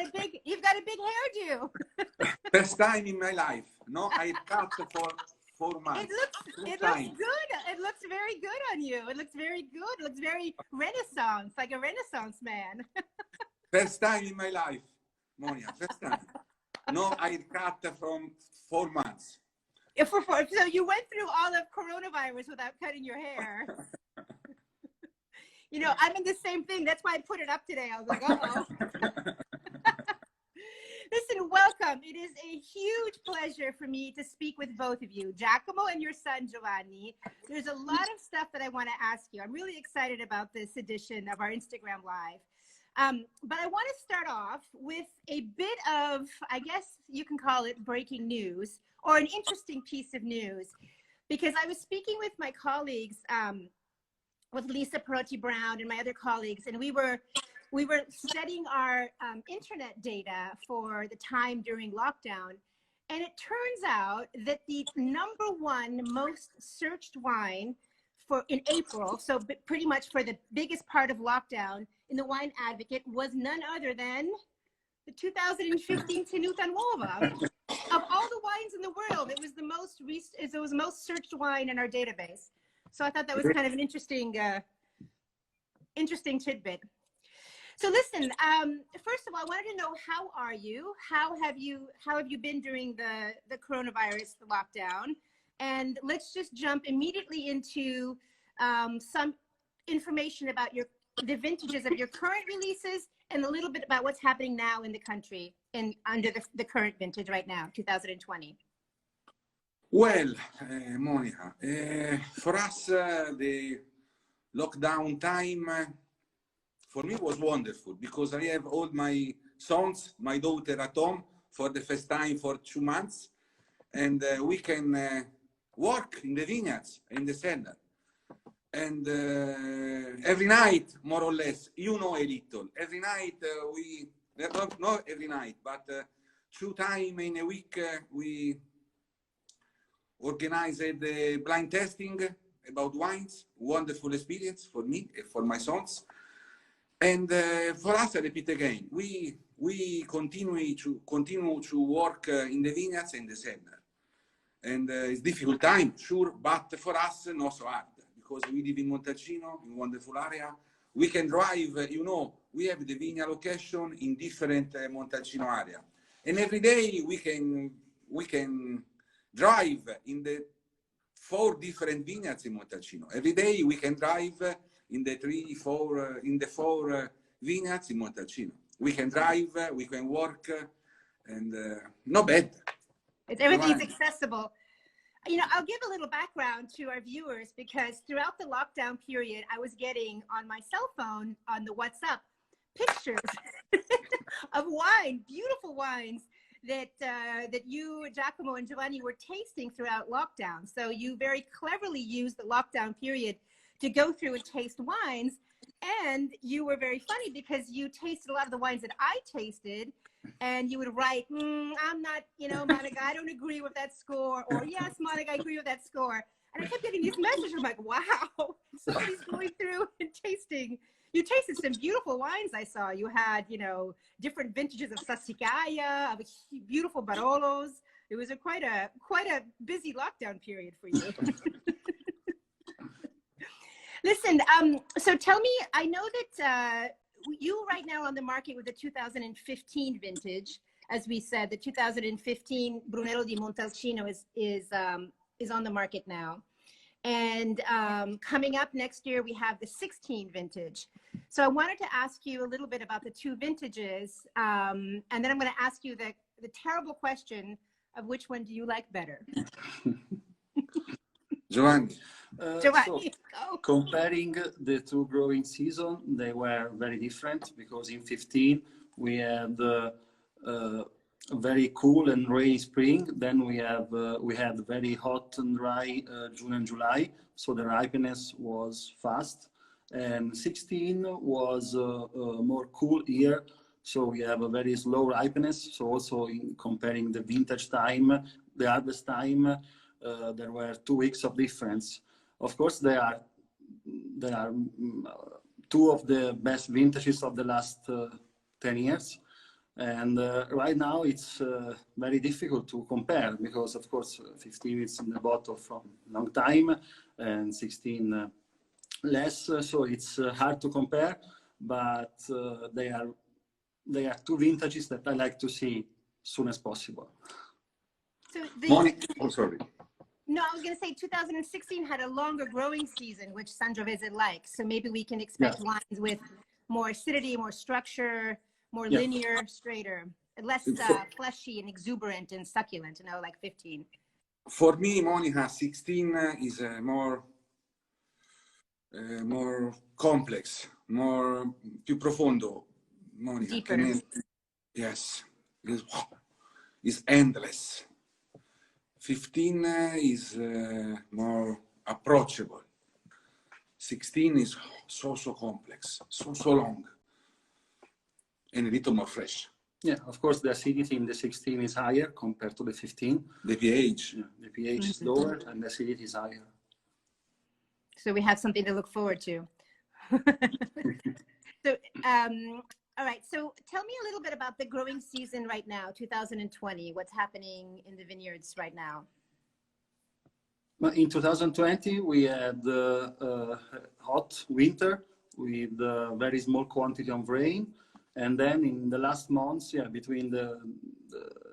got a big hairdo. First time in my life. No, I cut for 4 months. It looks good. It looks very good on you. It looks very good. It looks very Renaissance, like a Renaissance man. First time in my life, Monica. First time. No, I cut from 4 months. So you went through all of coronavirus without cutting your hair. You know, I'm in the same thing. That's why I put it up today. I was like, uh-oh. Listen, welcome. It is a huge pleasure for me to speak with both of you, Giacomo and your son, Giovanni. There's a lot of stuff that I want to ask you. I'm really excited about this edition of our Instagram Live. But I want to start off with a bit of, I guess you can call it breaking news, or an interesting piece of news, because I was speaking with my colleagues, with Lisa Perotti-Brown and my other colleagues, and we were studying our internet data for the time during lockdown, and it turns out that the #1 most searched wine in April, so pretty much for the biggest part of lockdown in the Wine Advocate, was none other than the 2015 Tenuta Nuova. Of all the wines in the world, it was the most searched wine in our database. So I thought that was kind of an interesting tidbit. So listen, first of all, I wanted to know, how are you? How have you been during the coronavirus, the lockdown? And let's just jump immediately into some information about the vintages of your current releases, and a little bit about what's happening now in the country and under the current vintage right now, 2020. Well, Monica, for us, the lockdown time for me was wonderful, because I have all my sons, my daughter at home for the first time for 2 months, and we can work in the vineyards, in the cellar. And every night, more or less, you know, a little. Every night not every night, but 2 times in a week, we organized the blind testing about wines. Wonderful experience for me and for my sons. And for us, I repeat again, we continue to work in the vineyards and the cellar. And it's difficult time, sure, but for us, not so hard, because we live in Montalcino, in a wonderful area. We can drive, you know, we have the vineyard location in different Montalcino area. And every day we can drive in the 4 different vineyards in Montalcino. Every day we can drive in the 4 vineyards in Montalcino. We can drive, we can work, and not bad. Everything's accessible. You know, I'll give a little background to our viewers, because throughout the lockdown period, I was getting on my cell phone, on the WhatsApp, pictures of wine, beautiful wines that you, Giacomo and Giovanni, were tasting throughout lockdown. So you very cleverly used the lockdown period to go through and taste wines. And you were very funny, because you tasted a lot of the wines that I tasted, and you would write, I'm not, you know, Monica, I don't agree with that score, or yes, Monica, I agree with that score. And I kept getting these messages. I'm like, wow, somebody's going through and tasting. You tasted some beautiful wines. I saw you had, you know, different vintages of Sassicaia, of beautiful Barolos. It was quite a busy lockdown period for you. Listen, so tell me, I know that you right now on the market with the 2015 vintage. As we said, the 2015 Brunello di Montalcino is on the market now. And coming up next year, we have the 16 vintage. So I wanted to ask you a little bit about the 2 vintages. And then I'm going to ask you the terrible question of which one do you like better? Giovanni. Giovanni, so comparing the 2 growing seasons, they were very different, because in 15 we had a very cool and rainy spring. Then we had very hot and dry June and July, so the ripeness was fast. And 16 was a more cool year, so we have a very slow ripeness. So also in comparing the vintage time, the harvest time, there were 2 weeks of difference. Of course, there are 2 of the best vintages of the last 10 years. And right now it's very difficult to compare because, of course, 15 is in the bottle from a long time and 16 less. So it's hard to compare, but they are two vintages that I like to see soon as possible. So Oh, sorry. No, I was going to say 2016 had a longer growing season, which Sangiovese likes. So maybe we can expect wines with more acidity, more structure, more linear, straighter, less fleshy and exuberant and succulent, like 15. For me, Monica, 16 is more complex, più profondo. Monica, deeper. Yes, is endless. 15 is more approachable. 16 is so complex, so long, and a little more fresh. Yeah, of course, the acidity in the 16 is higher compared to the 15. The pH. Yeah, the pH is lower and the acidity is higher. So we have something to look forward to. So, all right. So tell me a little bit about the growing season right now, 2020. What's happening in the vineyards right now? Well, in 2020, we had a hot winter with a very small quantity of rain. And then in the last months, between the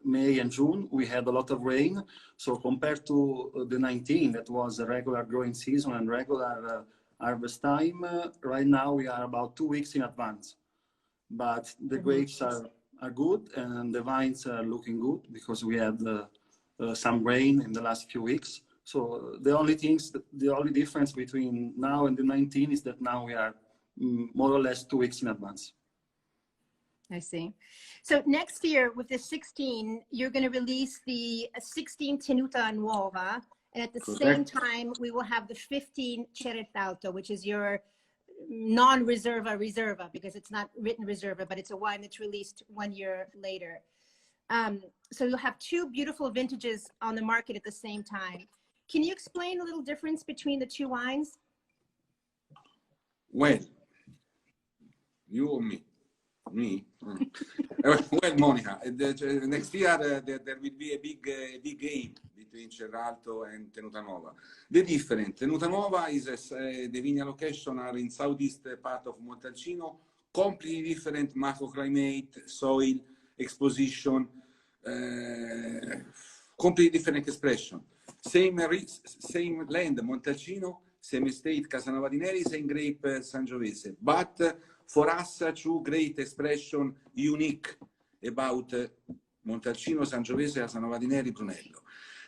May and June, we had a lot of rain. So compared to the 19, that was a regular growing season and regular harvest time, right now we are about 2 weeks in advance. But the grapes are good and the vines are looking good because we had some rain in the last few weeks. So the only difference between now and the 19 is that now we are more or less 2 weeks in advance. I see. So next year with the 16, you're going to release the 16 Tenuta Nuova. And at the same time, we will have the 15 Ceretalto, which is your non-Reserva, because it's not written Reserva, but it's a wine that's released 1 year later. So you'll have two beautiful vintages on the market at the same time. Can you explain a little difference between the two wines? Well, you or me? Me? Well, Monica, next year there will be a big game between Cerralto and Tenuta Nuova. The different, Tenuta Nuova is the vineyard location are in southeast part of Montalcino, completely different microclimate, soil, exposition, completely different expression. Same land, Montalcino, same estate, Casanova di Neri, same grape, Sangiovese. But for us, two great expression unique about Montalcino, Sangiovese, Casanova di Neri, Brunello.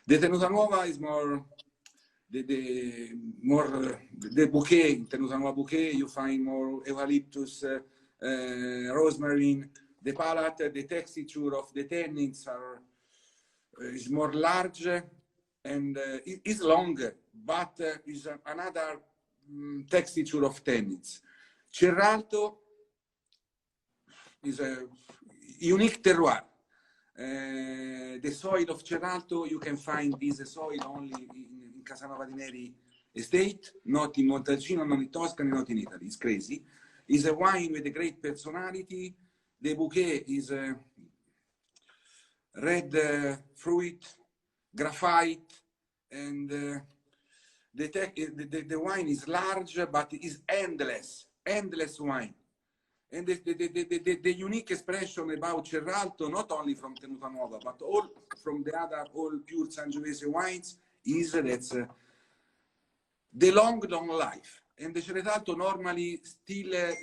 The Tenuta Nuova is more the bouquet. In Tenuta Nuova bouquet, you find more eucalyptus, rosemary. The palate, the texture of the tannins is more large and is longer, but is another texture of tannins. Cerralto is a unique terroir. The soil of Cerralto, you can find this soil only in Casanova di Neri estate, not in Montalcino, not in Tuscany, not in Italy. It's crazy. It's a wine with a great personality. The bouquet is red fruit, graphite, and the wine is large, but is endless wine. And the unique expression about Cerralto, not only from Tenuta Nuova, but all from the other all pure Sangiovese wines, is that's the long life. And the Cerralto normally still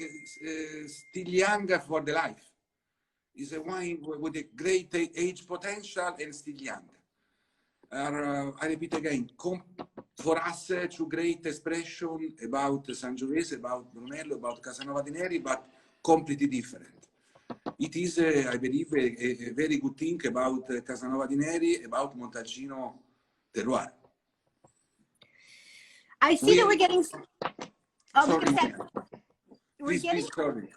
young for the life. Is a wine with a great age potential and still young. I repeat again, for us, two great expression about Sangiovese, about Brunello, about Casanova di Neri, but completely different. It is, I believe, a very good thing about Casanova di Neri, about Montalcino terroir. I see that we're getting... Sorry.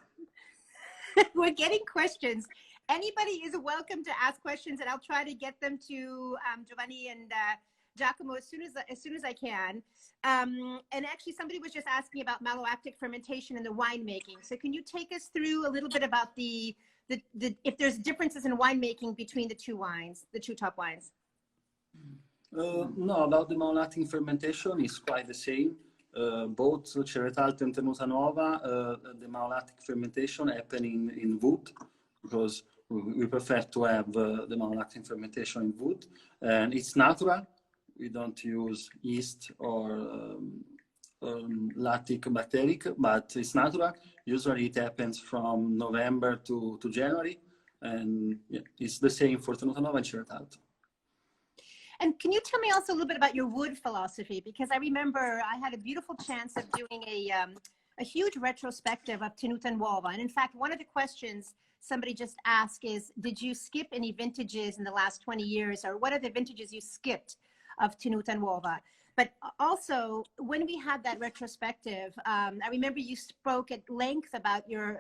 We're getting questions. Anybody is welcome to ask questions, and I'll try to get them to Giovanni and Giacomo as soon as I can. And actually, somebody was just asking about malolactic fermentation and the winemaking. So can you take us through a little bit about the if there's differences in winemaking between the two wines, the two top wines. No, about the malolactic fermentation is quite the same. Both Cereto Alto and Tenuta Nuova, the malolactic fermentation happen in wood, because we prefer to have the malolactic fermentation in wood, and it's natural. We don't use yeast or lactic bacteric, but it's natural. Usually it happens from November to January, and yeah, it's the same for Tenuta Nuova and Cereto Alto. And can you tell me also a little bit about your wood philosophy? Because I remember I had a beautiful chance of doing a huge retrospective of Tenuta Nuova. And in fact, one of the questions somebody just asked is, did you skip any vintages in the last 20 years? Or what are the vintages you skipped of Tenuta Nuova? But also, when we had that retrospective, I remember you spoke at length about your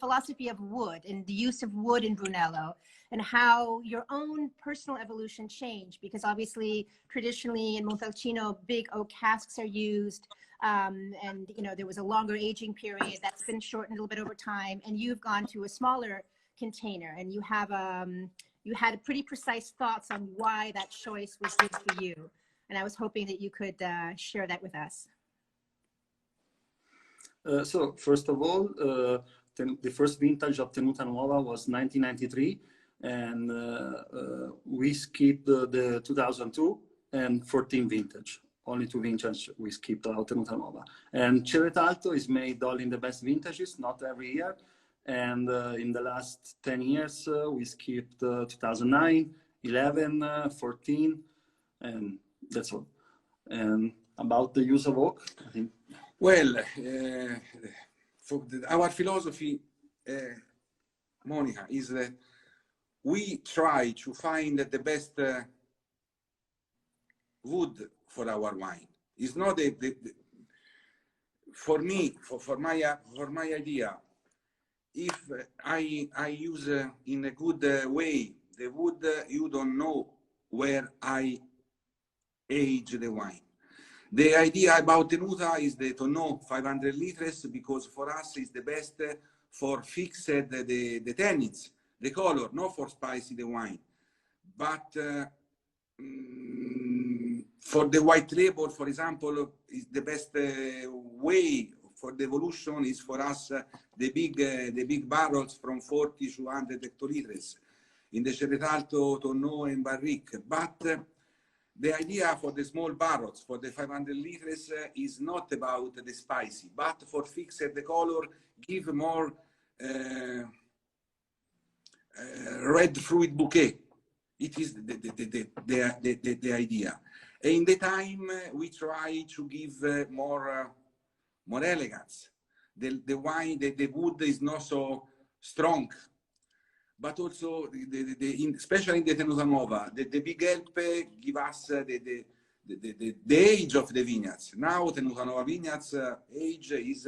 philosophy of wood and the use of wood in Brunello, and how your own personal evolution changed, because obviously traditionally in Montalcino big oak casks are used, and you know there was a longer aging period that's been shortened a little bit over time, and you've gone to a smaller container, and you have you had pretty precise thoughts on why that choice was good for you, and I was hoping that you could share that with us. So first of all, the first vintage of Tenuta Nuova was 1993, and we skipped the 2002 and 14 vintage. Only two vintages we skipped out Tenuta Nuova. And Cereto Alto is made all in the best vintages, not every year. And in the last 10 years, we skipped 2009, 11, 14, and that's all. And about the use of oak, I think. Well, our philosophy, Monica, is that we try to find the best wood for our wine. It's not for me, for my idea. If I use in a good way the wood, you don't know where I age the wine. The idea about Tenuta is to know 500 liters, because for us is the best for fixed the tannins, the color, not for spicy the wine. But for the white label, for example, is the best way for the evolution is for us the big barrels from 40 to 100 hectoliters in the Cereto Alto, Tonneau and Barrique. But the idea for the small barrels, for the 500 liters, is not about the spicy, but for fix the color, give more red fruit bouquet. It is the idea. And in the time, we try to give more elegance. The wine, the wood is not so strong, but also especially in the Tenuta Nuova, the big help give us the age of the vineyards. Now Tenuta Nuova vineyards age is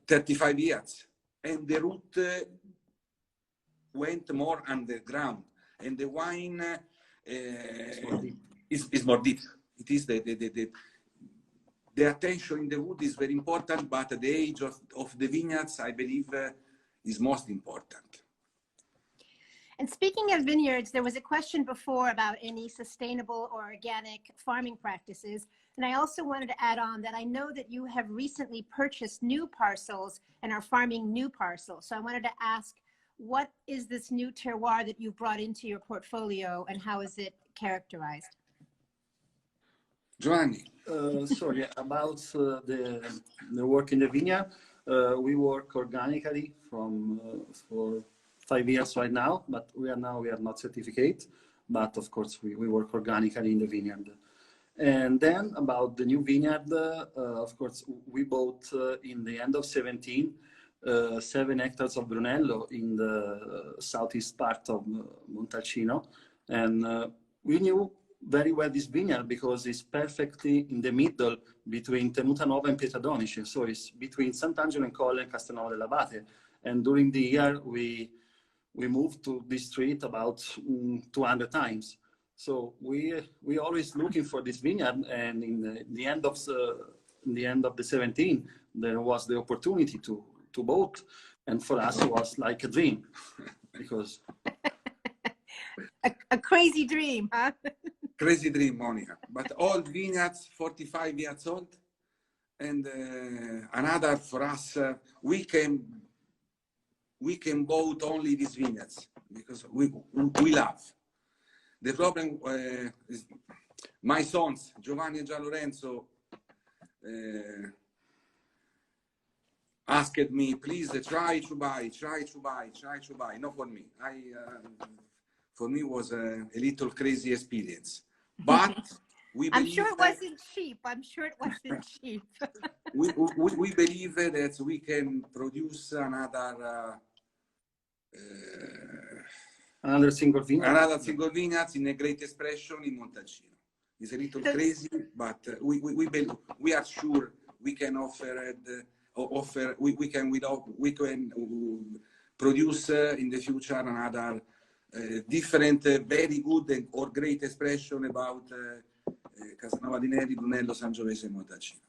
35 years, and the root went more underground, and the wine is more deep. It is the attention in the wood is very important, but the age of the vineyards, I believe, is most important. And speaking of vineyards, there was a question before about any sustainable or organic farming practices. And I also wanted to add on that I know that you have recently purchased new parcels and are farming new parcels. So I wanted to ask, what is this new terroir that you've brought into your portfolio, and how is it characterized? Giovanni. Sorry, about the work in the vineyard. We work organically for 5 years right now, but we are not certificate, but of course we work organically in the vineyard. And then about the new vineyard, of course we bought in the end of 17 7 hectares of Brunello in the southeast part of Montalcino, and we knew very well this vineyard because it's perfectly in the middle between Tenuta Nuova and Pietradonici, so it's between Sant'Angelo and Colle and Castelnuovo dell'Abate. And during the year we moved to this street about 200 times. So we always looking for this vineyard, and in the end of the 17, there was the opportunity to to both. And for us, it was like a dream because a crazy dream, huh? Crazy dream, Monica. But old vineyards, 45 years old. And another for us, we can vote only these vineyards because we love. The problem is my sons, Giovanni and Gianlorenzo, asked me, please try to buy. Not for me. For me was a little crazy experience. But I'm sure it wasn't cheap. I'm sure it wasn't cheap. we believe that we can produce another single vineyard in a great expression in Montalcino. It's a little crazy, but we are sure we can we can produce in the future another different, very good or great expression about Casanova di Neri, Brunello, Sangiovese, and Montalcino.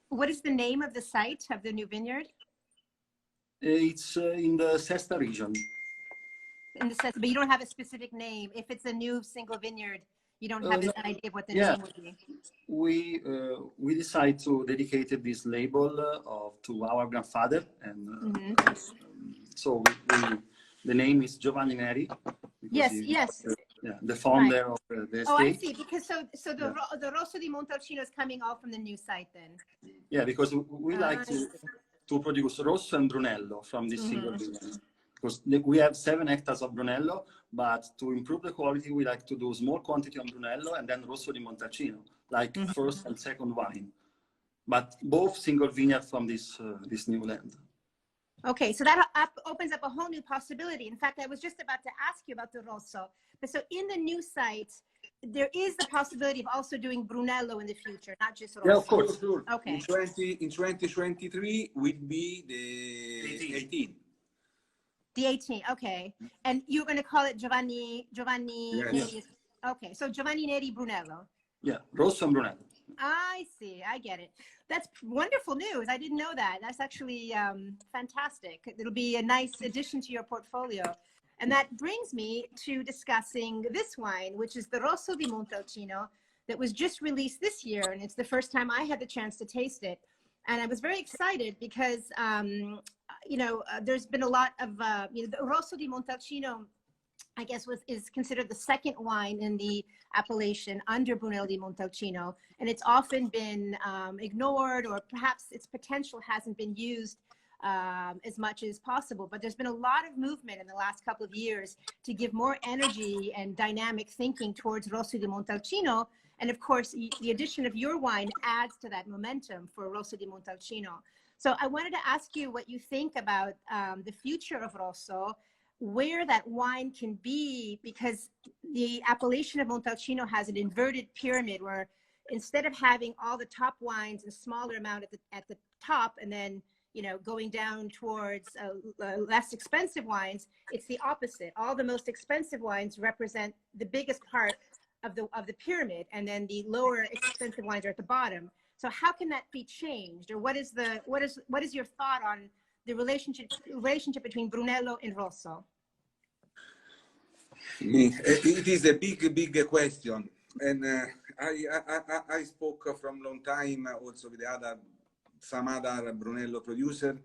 What is the name of the site of the new vineyard? It's in the Sesta region. In the Sesta, but you don't have a specific name. If it's a new single vineyard, you don't have an idea of what the name would be. We decided to dedicate this label to our grandfather, and so the name is Giovanni Neri. Yes. The founder of the estate. Oh, I see. Because so the Rosso di Montalcino is coming all from the new site then. Yeah, because we like to produce Rosso and Brunello from this single vineyard. Because we have 7 hectares of Brunello, but to improve the quality, we like to do small quantity on Brunello and then Rosso di Montalcino, like first and second wine. But both single vineyard from this new land. Okay, so that opens up a whole new possibility. In fact, I was just about to ask you about the Rosso. But so in the new site, there is the possibility of also doing Brunello in the future, not just Rosso. Yeah, of course. Sure. Okay. In 2023 will be the 18. The 18, okay. And you're going to call it Giovanni Yes. Neri. Okay, so Giovanni Neri Brunello. Yeah, Rosso and Brunello. I see. I get it. That's wonderful news. I didn't know that. That's actually fantastic. It'll be a nice addition to your portfolio. And that brings me to discussing this wine, which is the Rosso di Montalcino that was just released this year. And it's the first time I had the chance to taste it. And I was very excited because, there's been a lot of, the Rosso di Montalcino, I guess, is considered the second wine in the appellation under Brunello di Montalcino. And it's often been ignored, or perhaps its potential hasn't been used as much as possible. But there's been a lot of movement in the last couple of years to give more energy and dynamic thinking towards Rosso di Montalcino. And of course, the addition of your wine adds to that momentum for Rosso di Montalcino. So I wanted to ask you what you think about the future of Rosso, where that wine can be, because the appellation of Montalcino has an inverted pyramid where instead of having all the top wines in a smaller amount at the top and then going down towards less expensive wines, it's the opposite. All the most expensive wines represent the biggest part of the pyramid, and then the lower expensive wines are at the bottom. So how can that be changed, or what is your thought on the relationship between Brunello and Rosso? It is a big question, and I spoke from long time also with some other Brunello producer.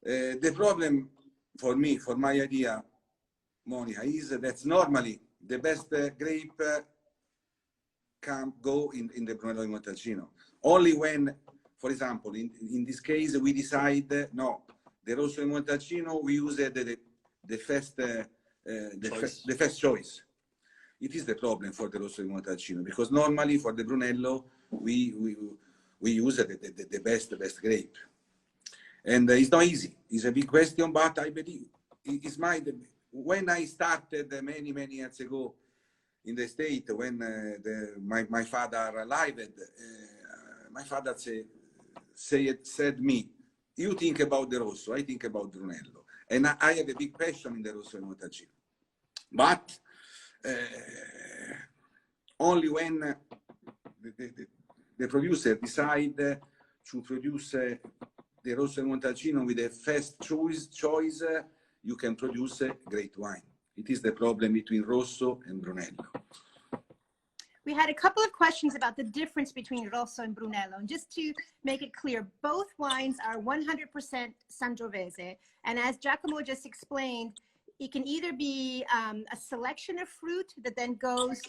The problem for me, for my idea, Monica, is that normally the best grape can go in the Brunello di Montalcino. Only when, for example, in this case, we decide, no, the Rosso di Montalcino, we use the first choice. It is the problem for the Rosso di Montalcino, because normally for the Brunello, we use the best grape. And it's not easy. It's a big question, but I believe it's when I started many years ago in the state, when my father lived, my father said me, you think about the Rosso, I think about Brunello. And I have a big passion in the Rosso di Montalcino. But only when the producer decide to produce the Rosso di Montalcino with a fast choice, you can produce a great wine. It is the problem between Rosso and Brunello. We had a couple of questions about the difference between Rosso and Brunello. And just to make it clear, both wines are 100% Sangiovese. And as Giacomo just explained, it can either be a selection of fruit that then goes,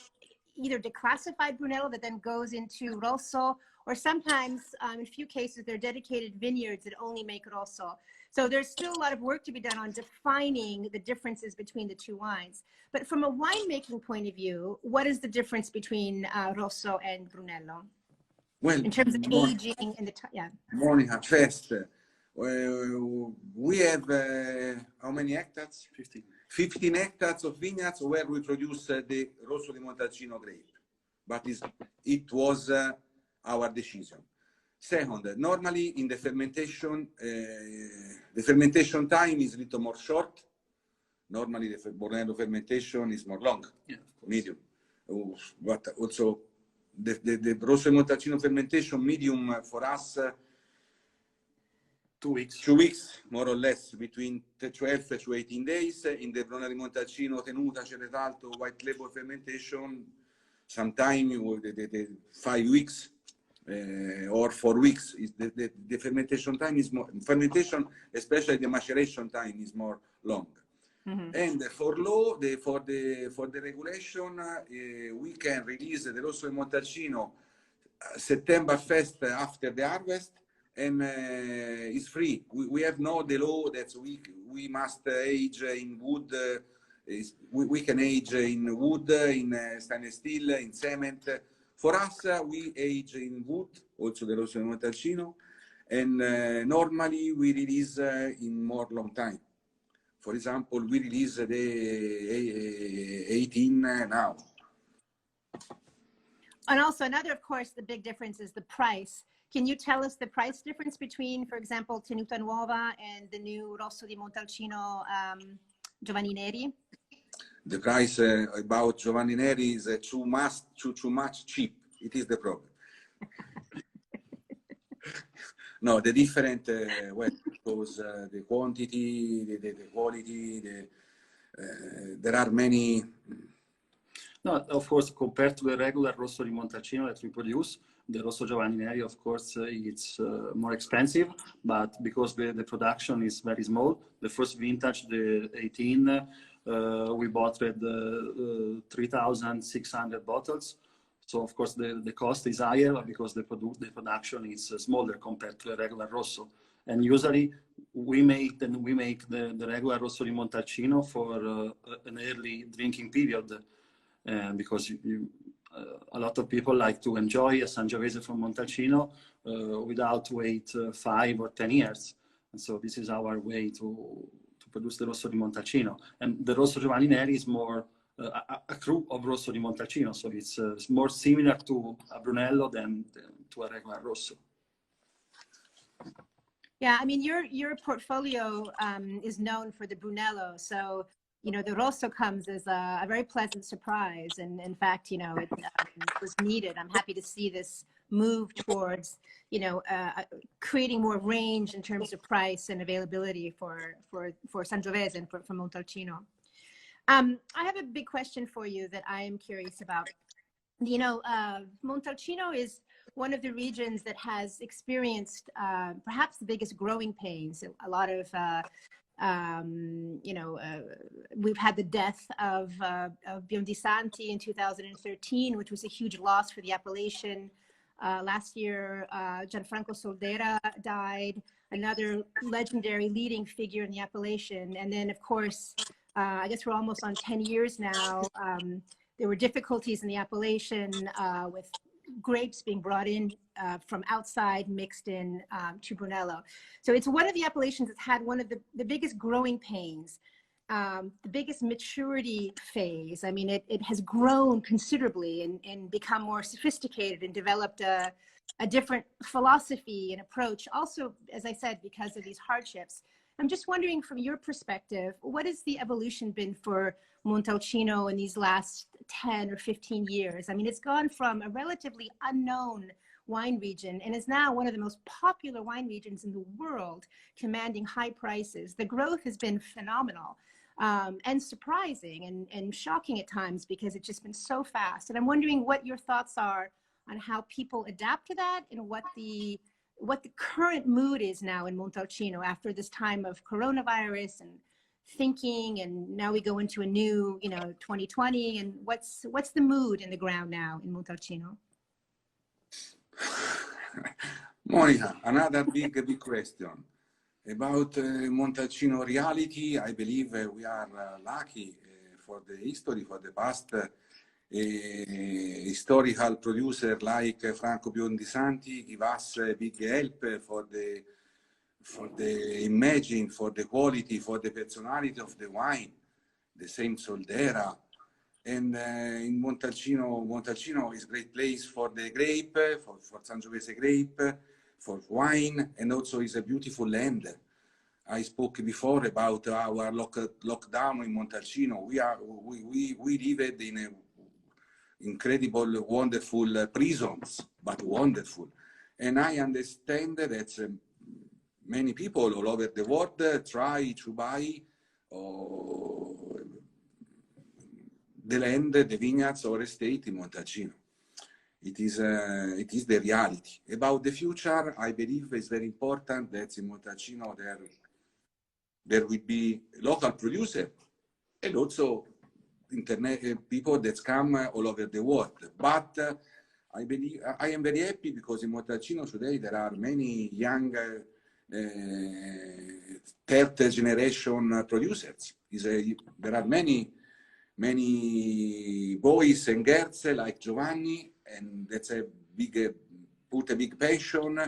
either declassified Brunello that then goes into Rosso, or sometimes in a few cases, they're dedicated vineyards that only make Rosso. So there's still a lot of work to be done on defining the differences between the two wines. But from a winemaking point of view, what is the difference between Rosso and Brunello? Well, in terms of aging and the time, yeah. Monica, first, we have how many hectares? 15. 15 hectares of vineyards where we produce the Rosso di Montalcino grape. But it was our decision. Second, normally in the fermentation time is a little more short. Normally the Brunello fermentation is more long, yeah, medium. But also the Rosso di Montalcino fermentation medium for us 2 weeks. 2 weeks, more or less, between 12 to 18 days. In the Brunello di Montalcino tenuta, Ceretalto, white label fermentation, sometimes 5 weeks. Or 4 weeks. The fermentation time is more, fermentation, especially the maceration time, is more long. Mm-hmm. And for the regulation, we can release the Rosso di Montalcino September 1st after the harvest, and it's free. We have no the law that we must age in wood. We can age in wood, in stainless steel, in cement. For us, we age in wood, also the Rosso di Montalcino, and normally we release in more long time. For example, we release the 18 now. And also another, of course, the big difference is the price. Can you tell us the price difference between, for example, Tenuta Nuova and the new Rosso di Montalcino Giovanni Neri? The price about Giovanni Neri is too much cheap. It is the problem. No, the different, well, because the quantity, the quality, there are many. No, of course, compared to the regular Rosso di Montalcino that we produce, the Rosso Giovanni Neri, of course, it's more expensive, but because the production is very small, the first vintage, the 18, we bought with 3,600 bottles. So of course the cost is higher because the production is smaller compared to a regular Rosso. And usually we make the regular Rosso di Montalcino for an early drinking period, because a lot of people like to enjoy a Sangiovese from Montalcino without wait 5 or 10 years. And so this is our way to produce the Rosso di Montalcino. And the Rosso Giovanni Neri is more a crew of Rosso di Montalcino, so it's more similar to a Brunello than to a regular Rosso. Yeah, I mean, your portfolio is known for the Brunello, so you know the Rosso comes as a very pleasant surprise, and in fact, you know, it was needed. I'm happy to see this move towards, you know, creating more range in terms of price and availability for Sangiovese and for Montalcino. I have a big question for you that I am curious about. You know, Montalcino is one of the regions that has experienced perhaps the biggest growing pains. A lot of, you know, we've had the death of Biondi Santi in 2013, which was a huge loss for the appellation. Last year, Gianfranco Soldera died, another legendary leading figure in the appellation. And then, of course, I guess we're almost on 10 years now. There were difficulties in the appellation with grapes being brought in from outside, mixed in to Brunello. So it's one of the appellations that's had one of the biggest growing pains, the biggest maturity phase. I mean, it has grown considerably and become more sophisticated and developed a different philosophy and approach. Also, as I said, because of these hardships. I'm just wondering, from your perspective, what has the evolution been for Montalcino in these last 10 or 15 years? I mean, it's gone from a relatively unknown wine region and is now one of the most popular wine regions in the world, commanding high prices. The growth has been phenomenal and surprising and shocking at times because it's just been so fast. And I'm wondering what your thoughts are on how people adapt to that and what the current mood is now in Montalcino after this time of coronavirus and thinking, and now we go into a new, 2020, and what's the mood in the ground now in Montalcino? Monica, another big question about Montalcino reality. I believe we are lucky for the history, for the past. Historical producer like Franco Biondisanti give us a big help for the imaging, for the quality, for the personality of the wine. The same Soldera. And in Montalcino is a great place for the grape, for Sangiovese grape, for wine, and also is a beautiful land. I spoke before about our lockdown in Montalcino. We lived in a incredible, wonderful prisons, but wonderful. And I understand that many people all over the world try to buy the land, the vineyards or estate in Montalcino. It is the reality. About the future, I believe it's very important that in Montalcino there will be local producer and also internet people that come all over the world. But I believe I am very happy because in Montalcino today there are many young third generation producers. There are many boys and girls like Giovanni, and that's put a big passion,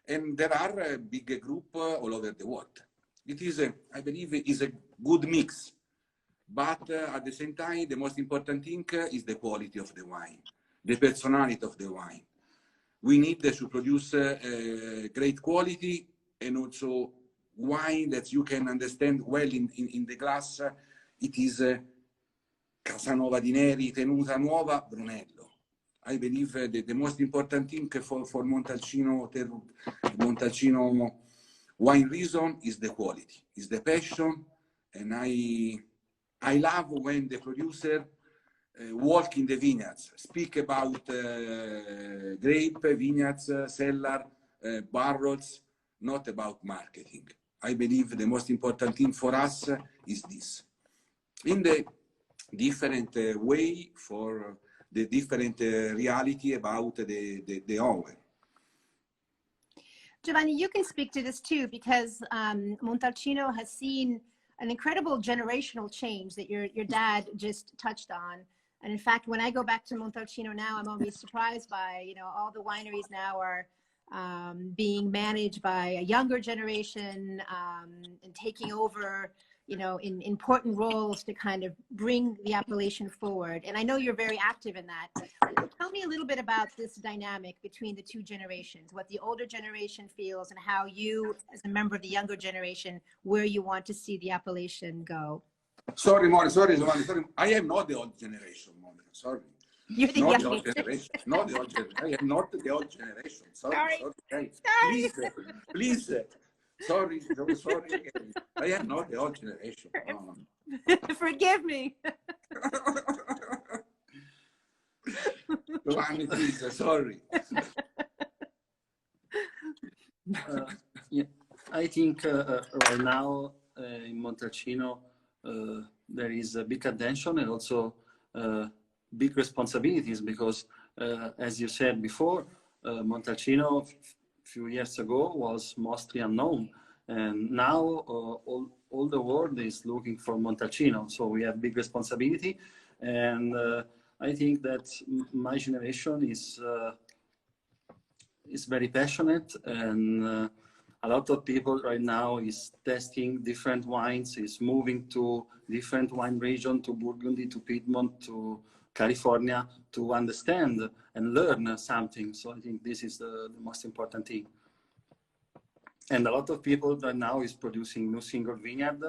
and there are a big group all over the world. It is, I believe, is a good mix. But at the same time, the most important thing is the quality of the wine, the personality of the wine. We need to produce great quality and also wine that you can understand well in the glass. It is Casanova di Neri, Tenuta Nuova, Brunello. I believe that the most important thing for Montalcino wine reason is the quality, is the passion, and I love when the producer walk in the vineyards, speak about grape, vineyards, cellar, barrels, not about marketing. I believe the most important thing for us is this. In the different way for the different reality about the owner. Giovanni, you can speak to this too, because Montalcino has seen an incredible generational change that your dad just touched on. And in fact, when I go back to Montalcino now, I'm always surprised by, all the wineries now are being managed by a younger generation and taking over, in important roles to kind of bring the appellation forward. And I know you're very active in that. Tell me a little bit about this dynamic between the two generations, what the older generation feels and how you, as a member of the younger generation, where you want to see the appellation go. Sorry, Giovanni, sorry. I am not the old generation, Monica. Sorry. You're the not young the old generation. Not the old generation. I am not the old generation. Sorry. Please. Sorry. I am not the old generation. No. Forgive me. Giovanni, please. Sorry. Yeah, I think right now in Montalcino there is a big attention and also big responsibilities because, as you said before, Montalcino a few years ago was mostly unknown, and now all the world is looking for Montalcino. So we have big responsibility, and I think that my generation is very passionate, and a lot of people right now is testing different wines, is moving to different wine region, to Burgundy, to Piedmont, to California, to understand and learn something. So I think this is the most important thing. And a lot of people right now is producing new single vineyard.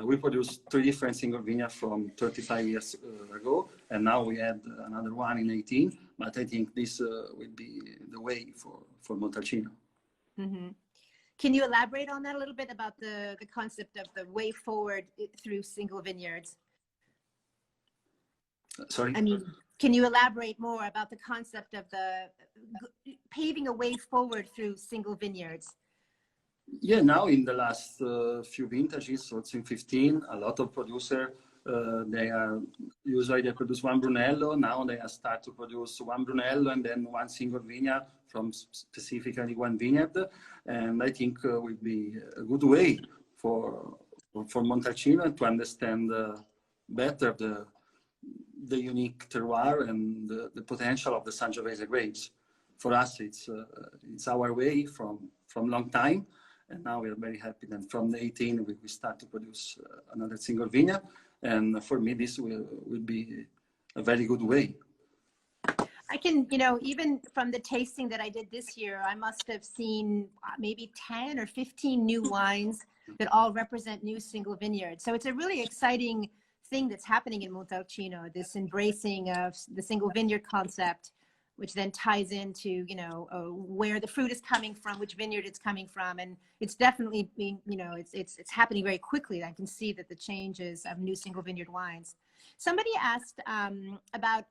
We produced 3 different single vineyards from 35 years ago, and now we had another one in 18. But I think this will be the way for Montalcino. Mm-hmm. Can you elaborate on that a little bit about the concept of the way forward through single vineyards? Sorry? I mean, can you elaborate more about the concept of the paving a way forward through single vineyards? Yeah, now in the last few vintages, so it's in 15, a lot of producers, they produce one Brunello. Now they are start to produce one Brunello and then one single vineyard from specifically one vineyard. And I think will be a good way for Montalcino to understand better the unique terroir and the potential of the Sangiovese grapes. For us, it's our way from long time. And now we are very happy that from the 18 we start to produce another single vineyard. And for me, this will be a very good way. I can, you know, even from the tasting that I did this year, I must have seen maybe 10 or 15 new wines that all represent new single vineyards. So it's a really exciting thing that's happening in Montalcino, this embracing of the single vineyard concept, which then ties into, you know, where the fruit is coming from, which vineyard it's coming from. And it's definitely being, you know, it's happening very quickly. I can see that the changes of new single vineyard wines. Somebody asked about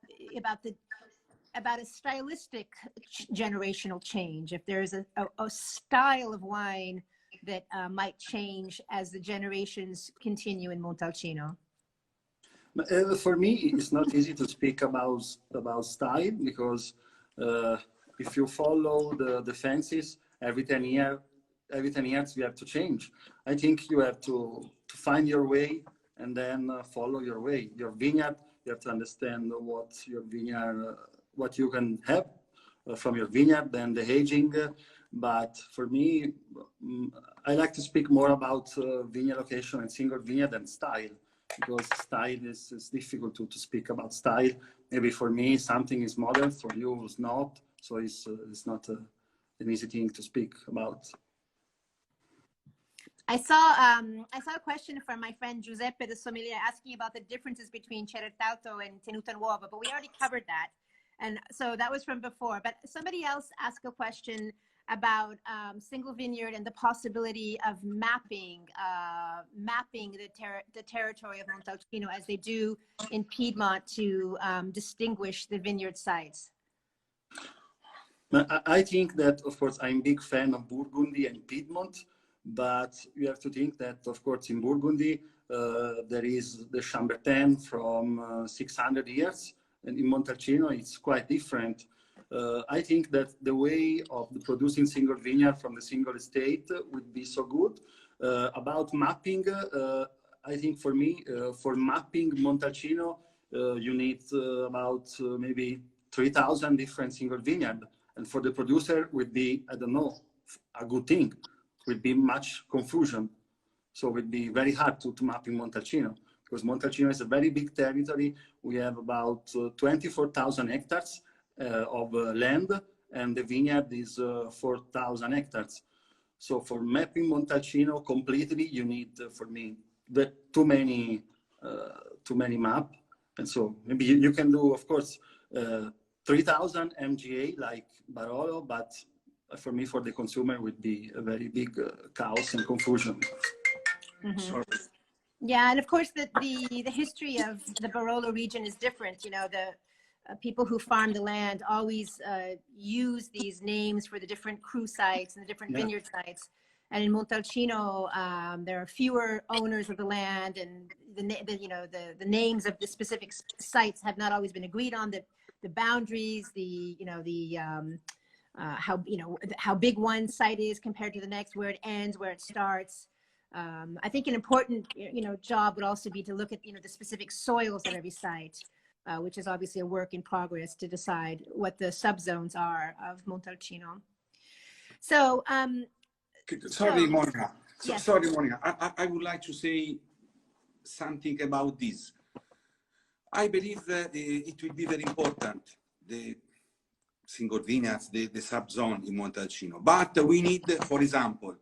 a stylistic generational change, if there's a style of wine that might change as the generations continue in Montalcino. For me, it's not easy to speak about style because if you follow the fences every 10 years, you have to change. I think you have to find your way and then follow your way. Your vineyard, you have to understand what your vineyard, what you can have from your vineyard, then the aging. But for me, I like to speak more about vineyard location and single vineyard than style. Because style is difficult to speak about style. Maybe for me something is modern, for you it's not. So it's not an easy thing to speak about. I saw a question from my friend Giuseppe the sommelier asking about the differences between Cerretauto and Tenuta Nuova, but we already covered that. And so that was from before. But somebody else asked a question about single vineyard and the possibility of mapping the territory of Montalcino as they do in Piedmont to distinguish the vineyard sites. I think that, of course, I'm a big fan of Burgundy and Piedmont, but you have to think that, of course, in Burgundy, there is the Chambertin from 600 years, and in Montalcino, it's quite different. I think that the way of producing single vineyard from the single estate would be so good. About mapping, I think for me, for mapping Montalcino, you need about maybe 3,000 different single vineyard. And for the producer would be, I don't know, a good thing. Would be much confusion. So it would be very hard to map in Montalcino, because Montalcino is a very big territory. We have about 24,000 hectares of land, and the vineyard is 4,000 hectares. So for mapping Montalcino completely, you need, for me, too many map. And so maybe you can do, of course, 3,000 MGA like Barolo, but for me, for the consumer, would be a very big chaos and confusion. Mm-hmm. Sorry. Yeah, and of course the history of the Barolo region is different. You know, the people who farm the land always use these names for the different cru sites and the different vineyard sites. And in Montalcino, there are fewer owners of the land, and the names of the specific sites have not always been agreed on. The boundaries, how big one site is compared to the next, where it ends, where it starts. I think an important job would also be to look at the specific soils at every site, which is obviously a work in progress to decide what the subzones are of Montalcino. So, sorry, Monica. Yes. Sorry, Monica. I would like to say something about this. I believe that it will be very important, the single vineyards, the subzone in Montalcino. But we need, for example,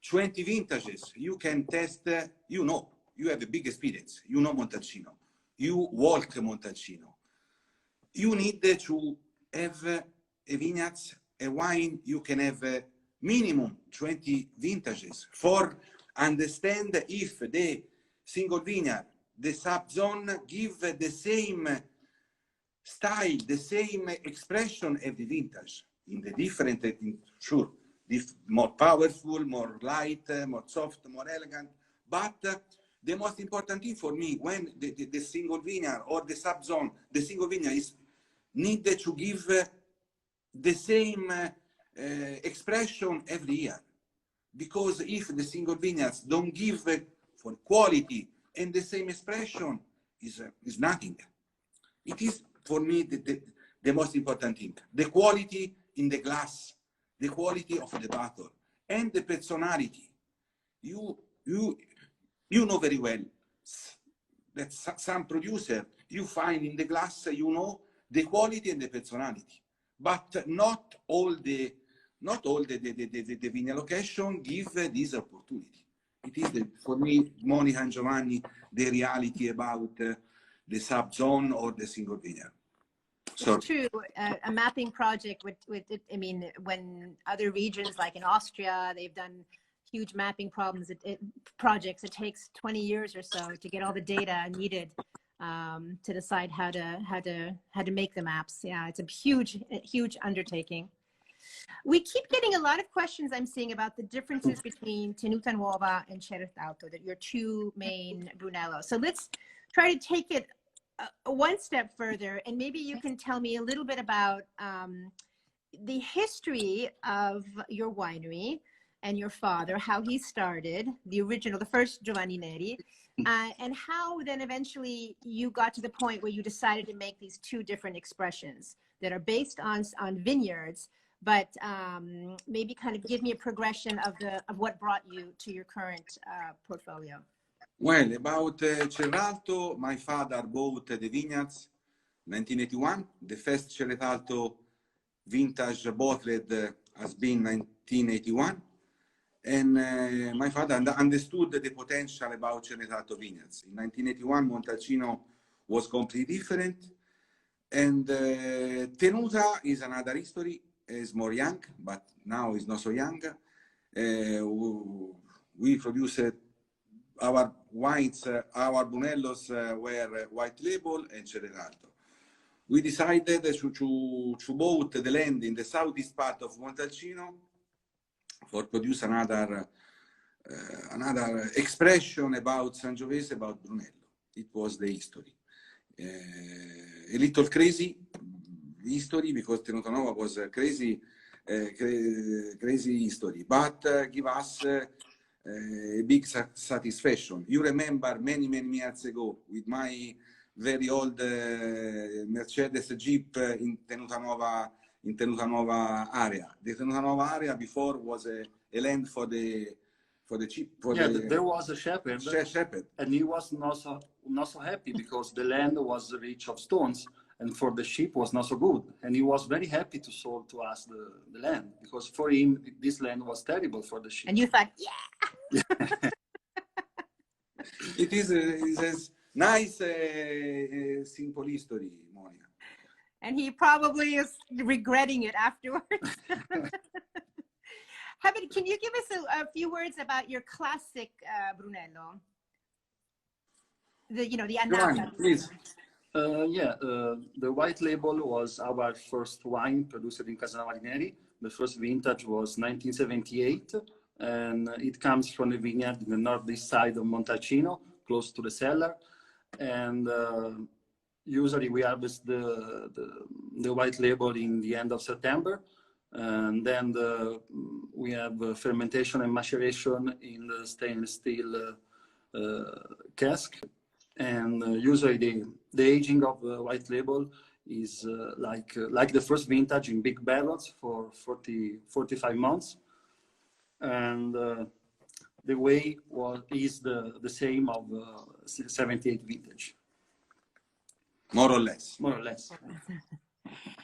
20 vintages. You can test, you know, you have a big experience. You know Montalcino. You walk Montalcino. You need to have a vineyards, a wine. You can have minimum 20 vintages for understand if the single vineyard, the subzone give the same style, the same expression of the vintage in the different, sure, more powerful, more light, more soft, more elegant. But the most important thing for me, when the single vineyard or the subzone, the single vineyard is needed to give the same expression every year. Because if the single vineyards don't give for quality and the same expression, is nothing. It is, for me, the most important thing. The quality in the glass, the quality of the bottle, and the personality. You know very well that some producer, you find in the glass, you know, the quality and the personality. But not all the vineyard location give this opportunity. It is, for me, Monica and Giovanni, the reality about the subzone or the single vineyard. So it's true. A mapping project with I mean, when other regions like in Austria, they've done huge mapping projects. It takes 20 years or so to get all the data needed to decide how to make the maps. Yeah, it's a huge undertaking. We keep getting a lot of questions I'm seeing about the differences between Tenuta Nuova and Cerretalto, that your two main Brunello. So let's try to take it one step further, and maybe you can tell me a little bit about the history of your winery and your father, how he started, the first Giovanni Neri, and how then eventually you got to the point where you decided to make these two different expressions that are based on vineyards, but maybe kind of give me a progression of what brought you to your current portfolio. Well, about Cerretalto, my father bought the vineyards 1981. The first Cerretalto vintage bottled has been 1981. And my father understood the potential about Cerretalto vineyards. In 1981, Montalcino was completely different. And Tenuta is another history. Is more young, but now is not so young. We produced our wines, our Brunellos were white label and Cerretalto. We decided to bought the land in the southeast part of Montalcino for produce another expression about Sangiovese, about Brunello. It was the history. A little crazy history because Tenuta Nuova was a crazy history, but give us a big satisfaction. You remember many years ago with my very old Mercedes Jeep in Tenuta Nuova area. The Tenuta Nuova area before was a land for the sheep. There was a shepherd, and he was not so happy because the land was rich of stones, and for the sheep was not so good. And he was very happy to sell to us the land because for him this land was terrible for the sheep. And you thought, yeah. It is a nice, simple history, Monica. And he probably is regretting it afterwards. Can you give us a few words about your classic Brunello? The Annata. Please. The white label was our first wine produced in Casanova di Neri. The first vintage was 1978, and it comes from a vineyard in the northeast side of Montalcino, close to the cellar. And usually we harvest the white label in the end of September. And then we have fermentation and maceration in the stainless steel cask. And usually the aging of the white label is like the first vintage in big barrels for 45 months. And the way is the same of 78 vintage. More or less. More or less.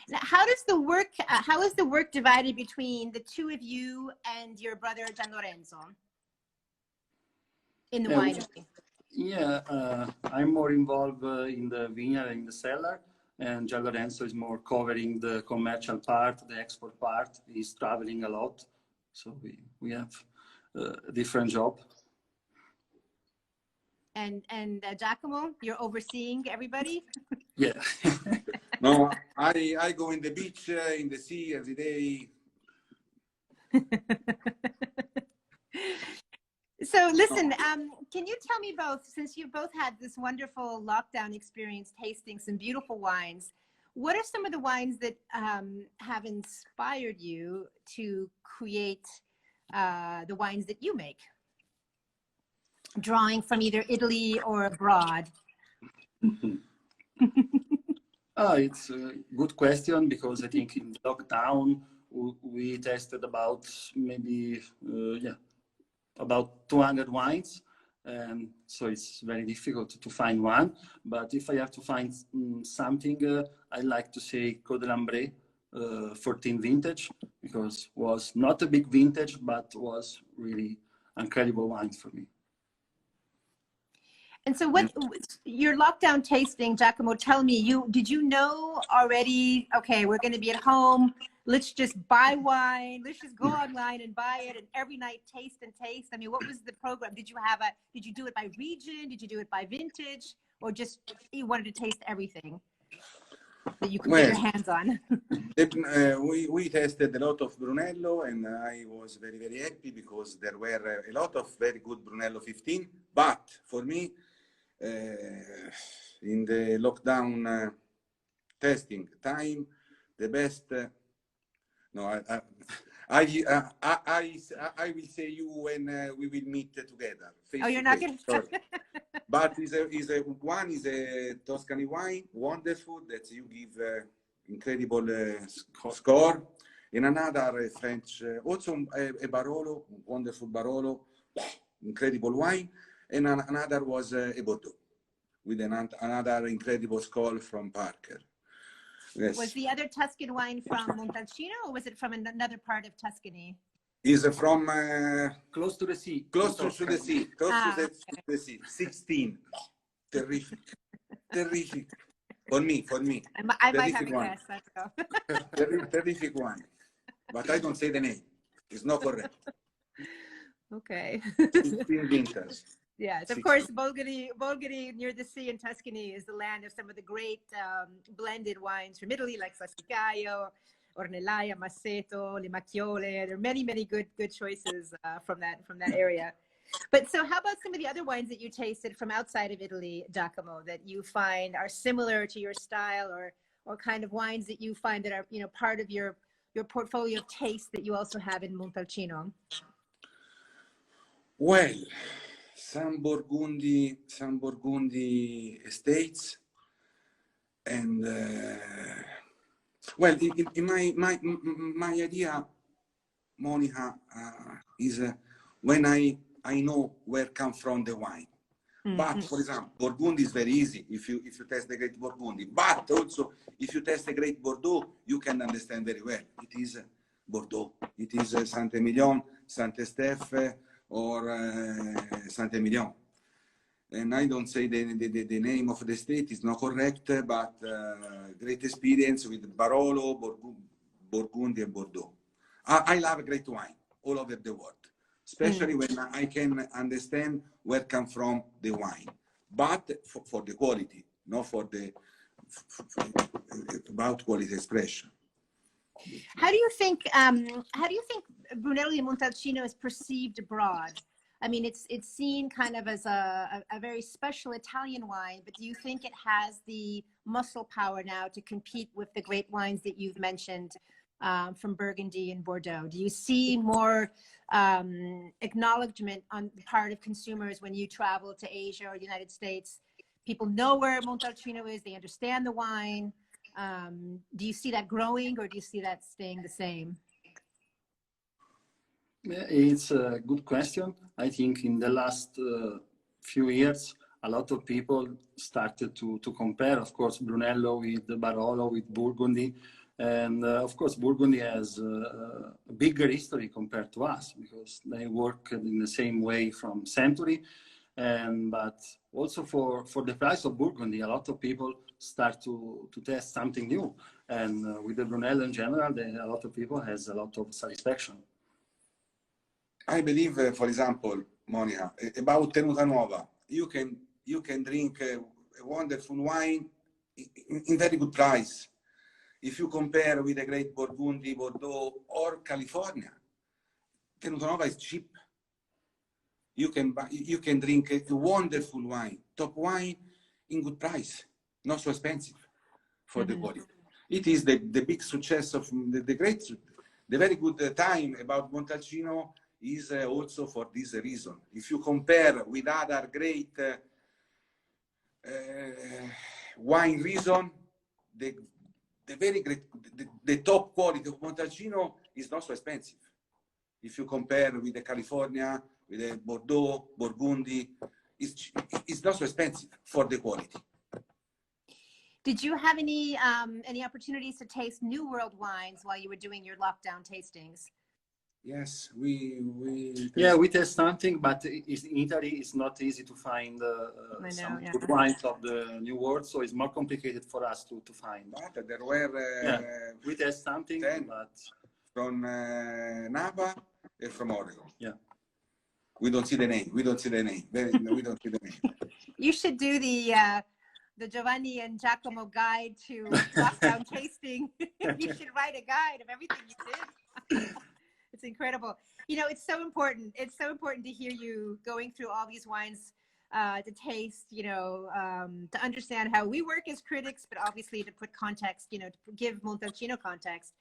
Now, how is the work divided between the two of you and your brother Gian Lorenzo? in the winery? Yeah, I'm more involved in the vineyard and in the cellar, and Gian Lorenzo is more covering the commercial part, the export part. He's traveling a lot, so we have a different job. And Giacomo, you're overseeing everybody? Yeah. No, I go in the beach, in the sea every day. So listen, can you tell me both, since you both had this wonderful lockdown experience tasting some beautiful wines, what are some of the wines that have inspired you to create the wines that you make, drawing from either Italy or abroad? It's a good question, because I think in lockdown we tested about maybe about 200 wines, and so it's very difficult to find one. But if I have to find something, I like to say Côte de l'Ambré 14 vintage, because was not a big vintage, but was really incredible wine for me. And so what your lockdown tasting, Giacomo, tell me, did you know already, okay, we're going to be at home, let's just buy wine, let's just go online and buy it, and every night taste and taste? I mean, what was the program? Did you do it by region? Did you do it by vintage? Or just you wanted to taste everything that you could get your hands on? We tested a lot of Brunello, and I was very, very happy because there were a lot of very good Brunello 15. But for me, in the lockdown testing time, the best. No, I will say you when we will meet together. Oh, you're not going to. But one is a Tuscany wine, wonderful, that you give incredible score. And another French, also a Barolo, wonderful Barolo, incredible wine. And another was a Bordeaux, with another incredible score from Parker. Yes. Was the other Tuscan wine from Montalcino, or was it from another part of Tuscany? Is from close to the sea. Close to the sea. To the sea. 16. Terrific. Terrific. For me. I might have a guess. Let's go. Terrific wine. But I don't say the name. It's not correct. Okay. 16 winters. Yes, of course, Bolgheri near the sea in Tuscany is the land of some of the great blended wines from Italy, like Sassicaio, Ornellaia, Masseto, Le Macchiole. There are many, many good choices from that area. But so how about some of the other wines that you tasted from outside of Italy, Giacomo, that you find are similar to your style, or kind of wines that you find that are, you know, part of your portfolio of taste that you also have in Montalcino? Well, some Burgundy estates, and well, in my idea, Monica, is when I know where come from the wine. Mm-hmm. But for example, Burgundy is very easy if you test the great Burgundy. But also, if you test the great Bordeaux, you can understand very well. It is Bordeaux. It is Saint-Emilion, Saint-Estèphe, or Saint-Emilion. And I don't say the name of the state is not correct, but great experience with Barolo, Burgundy, and Bordeaux. I love great wine all over the world, especially when I can understand where come from the wine, but for the quality, not for the about quality expression. How do you think Brunelli and Montalcino is perceived abroad? I mean, it's seen kind of as a very special Italian wine, but do you think it has the muscle power now to compete with the great wines that you've mentioned from Burgundy and Bordeaux? Do you see more acknowledgement on the part of consumers when you travel to Asia or the United States? People know where Montalcino is, they understand the wine. Do you see that growing, or do you see that staying the same? It's a good question. I think in the last few years, a lot of people started to compare, of course, Brunello with Barolo, with Burgundy. And of course, Burgundy has a bigger history compared to us, because they work in the same way from century. And but also for the price of Burgundy, a lot of people start to test something new. And with the Brunello in general, a lot of people has a lot of satisfaction. I believe, for example, Monica, about Tenuta Nuova, you can drink a wonderful wine in very good price. If you compare with the great Burgundy, Bordeaux, or California, Tenuta Nuova is cheap. You can drink a wonderful wine, top wine, in good price, not so expensive for the quality. It is the big success of the very good time about Montalcino is also for this reason. If you compare with other great wine region, the very great, the top quality of Montalcino is not so expensive. If you compare with the California, with the Bordeaux, Burgundy, it's not so expensive for the quality. Did you have any opportunities to taste New World wines while you were doing your lockdown tastings? Yes, we taste something, but in Italy it's not easy to find some good wines of the New World, so it's more complicated for us to find. But there were we taste something, but from Napa and from Oregon. Yeah, we don't see the name. We don't see the name. We don't see the name. You should do the Giovanni and Giacomo guide to lockdown tasting. You should write a guide of everything you did. It's incredible. You know, it's so important. It's so important to hear you going through all these wines to taste, you know, to understand how we work as critics, but obviously to put context, you know, to give Montalcino context.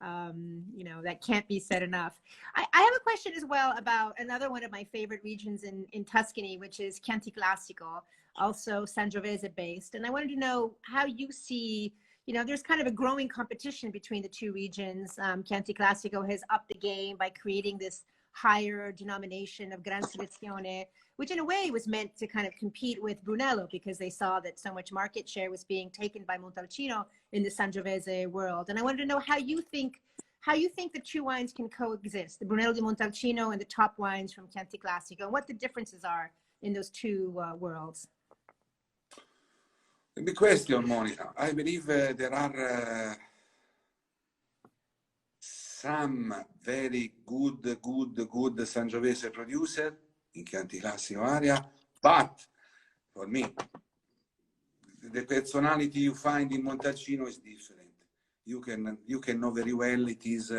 You know, that can't be said enough. I have a question as well about another one of my favorite regions in Tuscany, which is Chianti Classico, also Sangiovese based. And I wanted to know how you see, you know, there's kind of a growing competition between the two regions. Chianti Classico has upped the game by creating this higher denomination of Gran Selezione, which in a way was meant to kind of compete with Brunello because they saw that so much market share was being taken by Montalcino in the Sangiovese world. And I wanted to know how you think the two wines can coexist, the Brunello di Montalcino and the top wines from Chianti Classico, and what the differences are in those two worlds. The question, Monica, I believe there are some very good Sangiovese producer in Chianti Classico area, but for me, the personality you find in Montalcino is different. You can know very well it is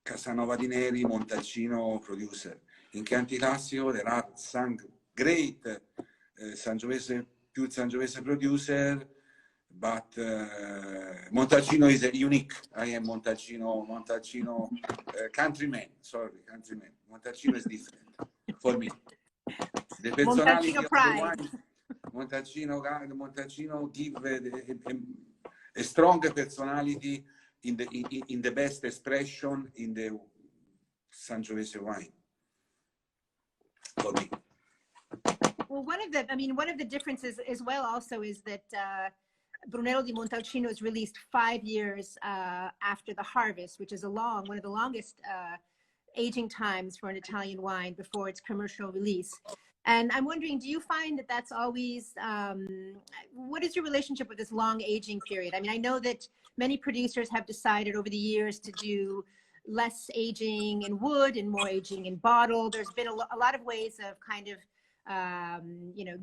Casanova di Neri, Montalcino producer. In Chianti Classico there are some great Sangiovese producer, but Montalcino is a unique. I am Montalcino countryman. Montalcino is different for me. The personality of the wine, Montalcino give a strong personality in the best expression in the Sangiovese wine for me. Well, one of the differences as well also is that Brunello di Montalcino is released 5 years after the harvest, which is one of the longest aging times for an Italian wine before its commercial release. And I'm wondering, do you find that that's always, what is your relationship with this long aging period? I mean, I know that many producers have decided over the years to do less aging in wood and more aging in bottle. There's been a lot of ways of kind of you know,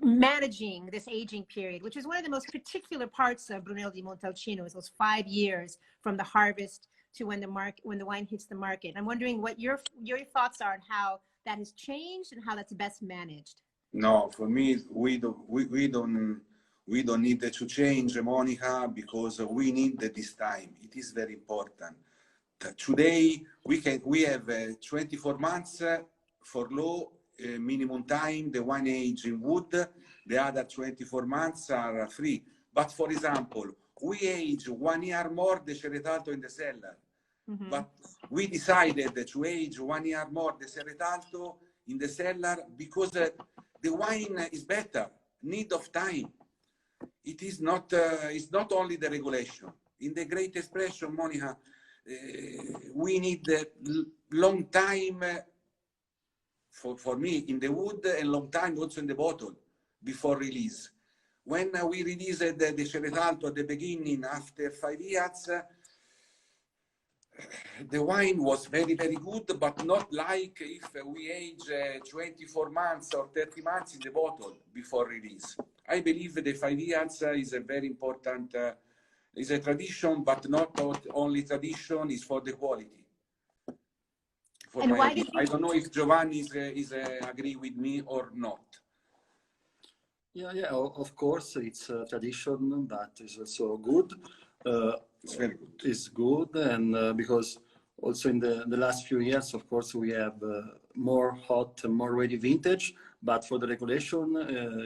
managing this aging period, which is one of the most particular parts of Brunello di Montalcino, is those 5 years from the harvest to when the wine hits the market. I'm wondering what your thoughts are on how that has changed and how that's best managed. No, for me, we don't need to change, Monica, because we need this time. It is very important. Today we have 24 months for law. Minimum time, the wine age in wood, the other 24 months are free. But for example, we age 1 year more the Cerretalto in the cellar. Mm-hmm. But we decided to age 1 year more the Cerretalto in the cellar because the wine is better, need of time. It is not, it's not only the regulation. In the great expression, Monica, we need long time for me in the wood and long time also in the bottle before release. When we released the Ceretalto at the beginning, after 5 years, the wine was very, very good, but not like if we age 24 months or 30 months in the bottle before release. I believe the 5 years is a very important, is a tradition, but not only tradition, is for the quality. For and my why opinion. did you... I don't know if Giovanni is agree with me or not. Yeah, of course, it's a tradition, but it's also good. It's very good. It's good, and because also in the last few years, of course, we have more hot and more ready vintage, but for the regulation,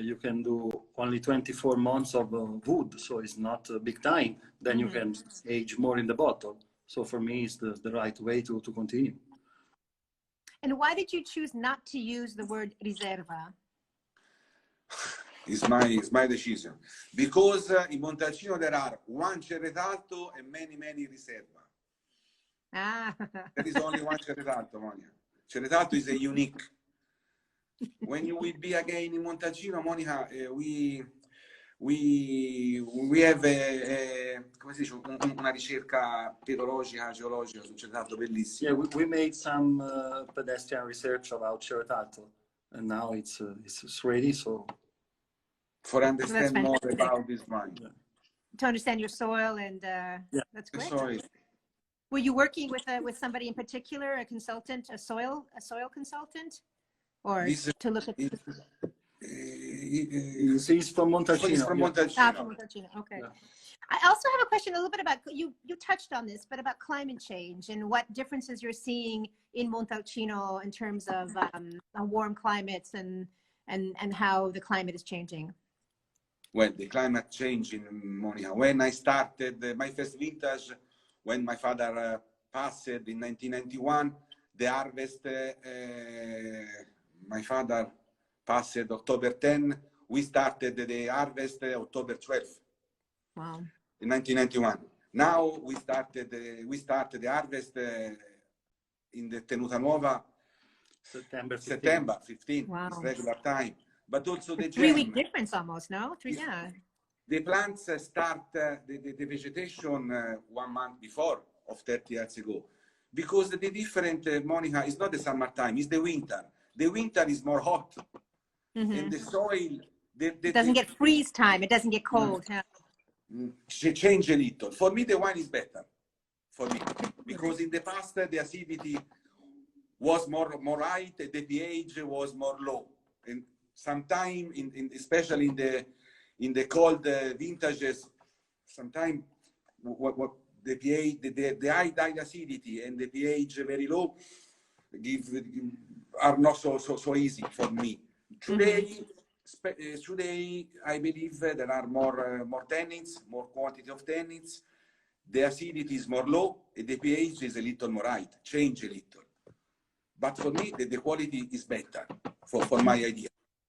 you can do only 24 months of wood, so it's not a big time. Then you can age more in the bottle. So for me, it's the right way to continue. And why did you choose not to use the word riserva? It's my decision. Because in Montalcino there are one Ceretalto and many Riserva. Ah. There is only one Ceretalto, Monica. Ceretalto is a unique. When you will be again in Montalcino, Monica, we have come si dice, una ricerca pedologica, geologica su Ceretalto bellissima. Yeah, we made some pedestrian research about Ceretalto, and now it's ready. So for understand more about this wine. Yeah. To understand your soil, and that's great. Sorry. Were you working with somebody in particular, a consultant, a soil consultant, or This, to look at? He's from Montalcino. He's from Montalcino. Ah, from Montalcino. Okay. Yeah. I also have a question a little bit about, you touched on this, but about climate change and what differences you're seeing in Montalcino in terms of warm climates and how the climate is changing. Well, the climate change in Monica. When I started my first vintage, when my father passed in 1991, the harvest, my father passed October 10, we started the harvest October 12. Wow. In 1991. Now we started the harvest in the Tenuta Nuova September 15. Wow. It's regular time. But also the 3-week difference almost, no? Yeah. The plants start the vegetation 1 month before of 30 years ago. Because the different, Monica, is not the summertime, it's the winter. The winter is more hot. And the soil... it doesn't get freeze time, it doesn't get cold. Yeah. Change a little. For me, the wine is better. For me. Because in the past, the acidity was more high, the pH was more low. And sometimes, especially in the cold vintages, sometimes what the pH, the high acidity and the pH very low are not so easy for me. Today, I believe there are more tannins, more quantity of tannins. The acidity is more low, and the pH is a little more high, change a little. But for me, the quality is better for my idea,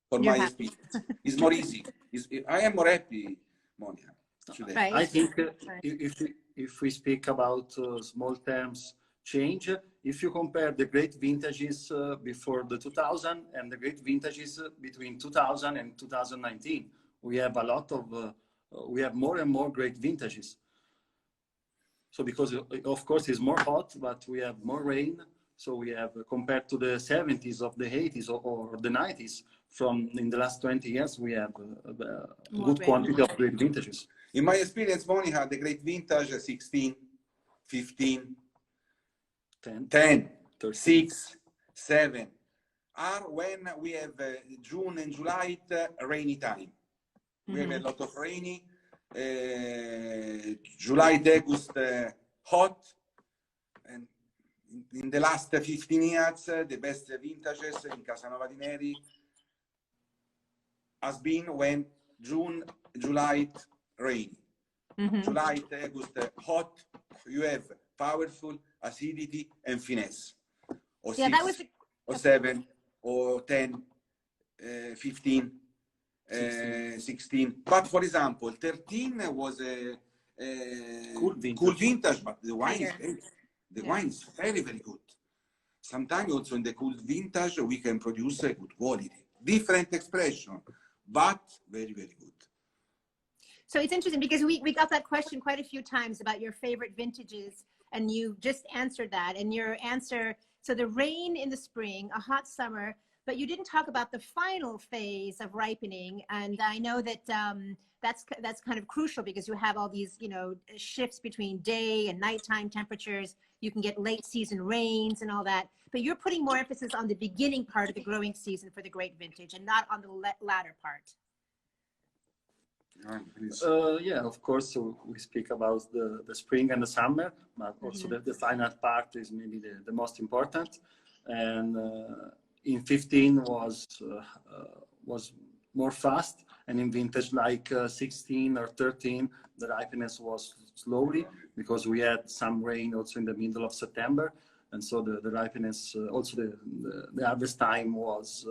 for my experience. It's more easy. I am more happy, Monica, today. Right. I think if we speak about small terms change, if you compare the great vintages before the 2000 and the great vintages between 2000 and 2019, we have a lot of, we have more and more great vintages. So because of course it's more hot, but we have more rain. So we have, compared to the 70s of the 80s or the 90s, from in the last 20 years, we have a good quantity of great vintages. In my experience, Monica, the great vintage 16, 15, 10, 6, 7 are when we have June and July rainy time. We have a lot of rainy. July, August hot. And in the last 15 years, the best vintages in Casanova di Neri has been when June, July rainy. July, August hot. You have powerful acidity and finesse. Or yeah, 6, that was or 7, or 10, 15, 16. But for example, 13 was a cool vintage, but the wine is great. The wine is very, very good. sometimes also in the cool vintage, we can produce a good quality. Different expression, but very, very good. So it's interesting because we got that question quite a few times about your favorite vintages, and you just answered that. And your answer, so the rain in the spring, a hot summer, but you didn't talk about the final phase of ripening. And I know that that's kind of crucial because you have all these, you know, shifts between day and nighttime temperatures. You can get late season rains and all that, but you're putting more emphasis on the beginning part of the growing season for the great vintage and not on the latter part. Yeah, of course, so we speak about the spring and the summer, but also the final part is maybe the most important. And in 15 was more fast, and in vintage like 16 or 13, the ripeness was slowly because we had some rain also in the middle of September, and so the ripeness, also the harvest time was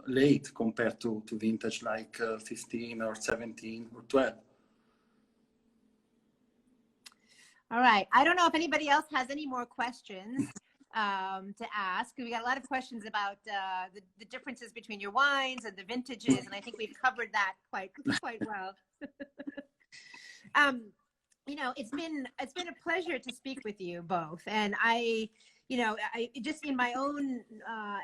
late compared to vintage like 15 or 17 or 12. All right. I don't know if anybody else has any more questions to ask. We got a lot of questions about the differences between your wines and the vintages, and I think we've covered that quite well. You know, it's been a pleasure to speak with you both, and I just in my own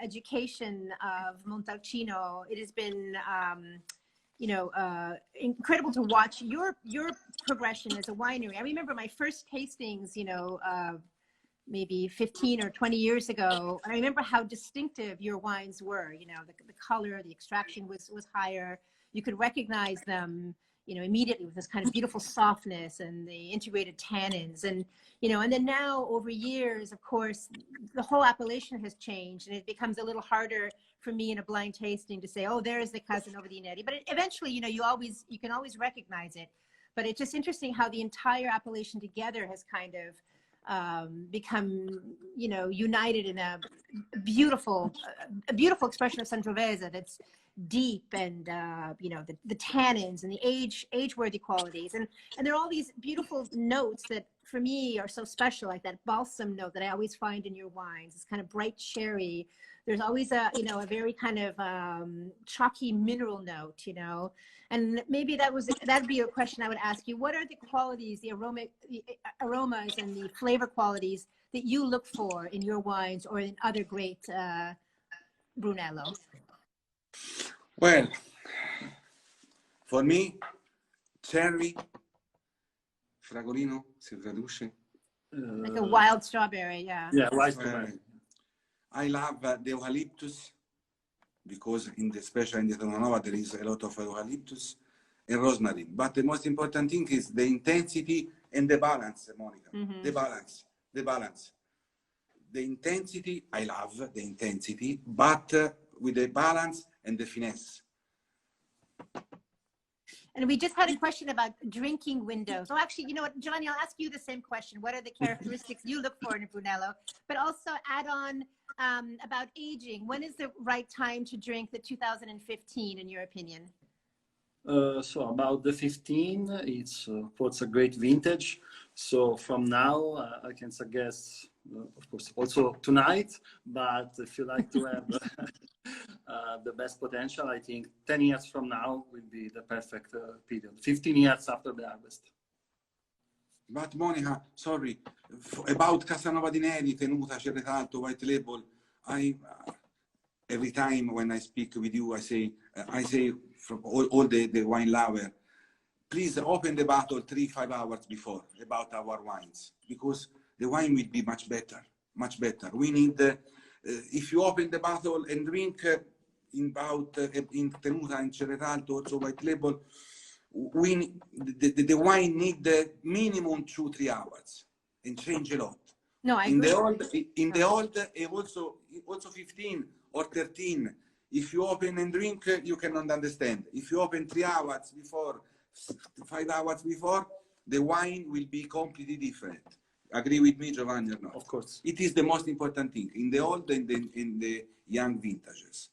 education of Montalcino, it has been incredible to watch your progression as a winery. I remember my first tastings, maybe 15 or 20 years ago. I remember how distinctive your wines were. You know, the color, the extraction was higher. You could recognize them, immediately with this kind of beautiful softness and the integrated tannins. And, and then now over years, of course, the whole appellation has changed, and it becomes a little harder for me in a blind tasting to say, oh, there's the Casanova di Neri. But eventually, you can always recognize it. But it's just interesting how the entire appellation together has kind of become, united in a beautiful expression of Sangiovese that's deep, and the tannins and the age-worthy qualities, and there are all these beautiful notes that for me are so special, like that balsam note that I always find in your wines. It's kind of bright cherry. There's always a very kind of chalky mineral note, and maybe that'd be a question I would ask you. What are the qualities, the aromas and the flavor qualities that you look for in your wines or in other great Brunello? Well, for me, cherry, fragolino, si traduce? Like a wild strawberry, yeah. Yeah, wild strawberry. I love the eucalyptus, because especially in the Casanova there is a lot of eucalyptus and rosemary. But the most important thing is the intensity and the balance, Monica. The balance. The intensity, I love the intensity, but with the balance and the finesse. And we just had a question about drinking windows. Oh, actually, you know what, Giovanni, I'll ask you the same question. What are the characteristics you look for in a Brunello? But also add on about aging. When is the right time to drink the 2015, in your opinion? So about the 15, it's of course a great vintage. So from now, I can suggest, of course, also tonight. But if you like to have the best potential, I think 10 years from now will be the perfect period. 15 years after the harvest. But Monica, sorry, about Casanova di Neri, Tenuta, Cerretalto, White Label, every time when I speak with you, I say from all the wine lover, please open the bottle 3-5 hours before about our wines, because the wine will be much better, much better. We need, if you open the bottle and drink in Tenuta and Cerretalto, also White Label, the wine need minimum 2-3 hours and change a lot. No, I agree. In the old, also 15 or 13, if you open and drink, you cannot understand. If you open 3 hours before, 5 hours before, the wine will be completely different. Agree with me, Giovanni, or not? Of course. It is the most important thing in the old and in the young vintages.